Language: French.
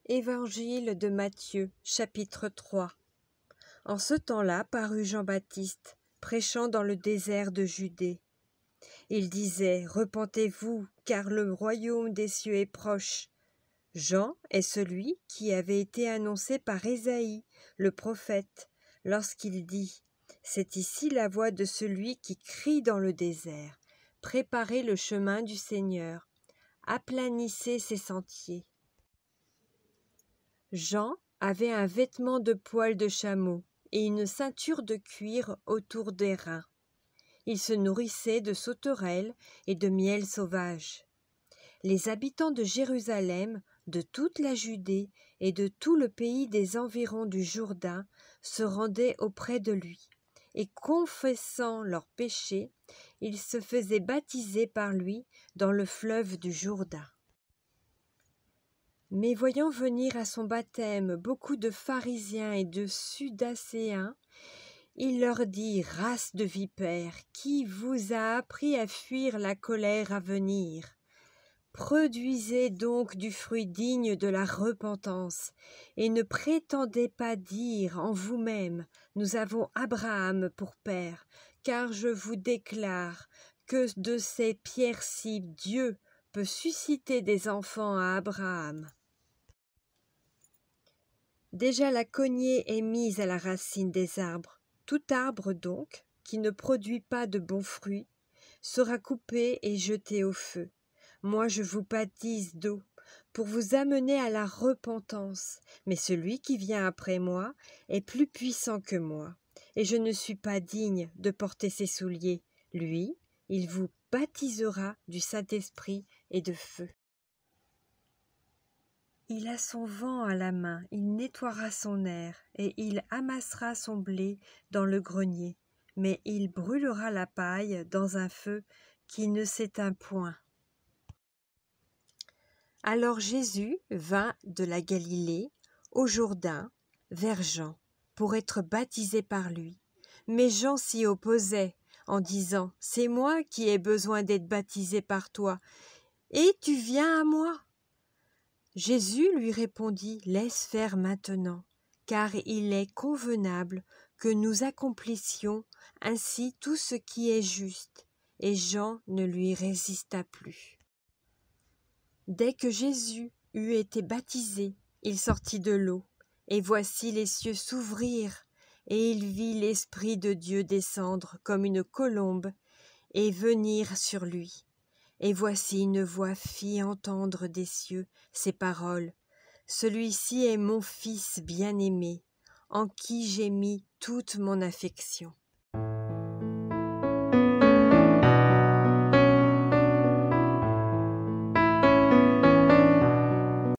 Évangile de Matthieu, chapitre 3. En ce temps-là parut Jean-Baptiste, prêchant dans le désert de Judée. Il disait, « Repentez-vous, car le royaume des cieux est proche. » Jean est celui qui avait été annoncé par Ésaïe, le prophète, lorsqu'il dit, « C'est ici la voix de celui qui crie dans le désert. Préparez le chemin du Seigneur. Aplanissez ses sentiers. » Jean avait un vêtement de poil de chameau et une ceinture de cuir autour des reins. Il se nourrissait de sauterelles et de miel sauvage. Les habitants de Jérusalem, de toute la Judée et de tout le pays des environs du Jourdain se rendaient auprès de lui, et confessant leurs péchés, ils se faisaient baptiser par lui dans le fleuve du Jourdain. Mais voyant venir à son baptême beaucoup de pharisiens et de Sadducéens, il leur dit, « Race de vipères, qui vous a appris à fuir la colère à venir? Produisez donc du fruit digne de la repentance, et ne prétendez pas dire en vous-même, nous avons Abraham pour père, car je vous déclare que de ces pierres-ci Dieu peut susciter des enfants à Abraham. » Déjà la cognée est mise à la racine des arbres. Tout arbre donc, qui ne produit pas de bons fruits, sera coupé et jeté au feu. Moi je vous baptise d'eau, pour vous amener à la repentance, mais celui qui vient après moi est plus puissant que moi, et je ne suis pas digne de porter ses souliers. Lui, il vous baptisera du Saint-Esprit et de feu. Il a son vent à la main, il nettoiera son aire, et il amassera son blé dans le grenier, mais il brûlera la paille dans un feu qui ne s'éteint point. Alors Jésus vint de la Galilée au Jourdain vers Jean pour être baptisé par lui. Mais Jean s'y opposait en disant, « C'est moi qui ai besoin d'être baptisé par toi, et tu viens à moi ?» Jésus lui répondit, « Laisse faire maintenant, car il est convenable que nous accomplissions ainsi tout ce qui est juste. » Et Jean ne lui résista plus. Dès que Jésus eut été baptisé, il sortit de l'eau, et voici les cieux s'ouvrirent, et il vit l'Esprit de Dieu descendre comme une colombe et venir sur lui. Et voici une voix fit entendre des cieux ces paroles. « Celui-ci est mon Fils bien-aimé, en qui j'ai mis toute mon affection. »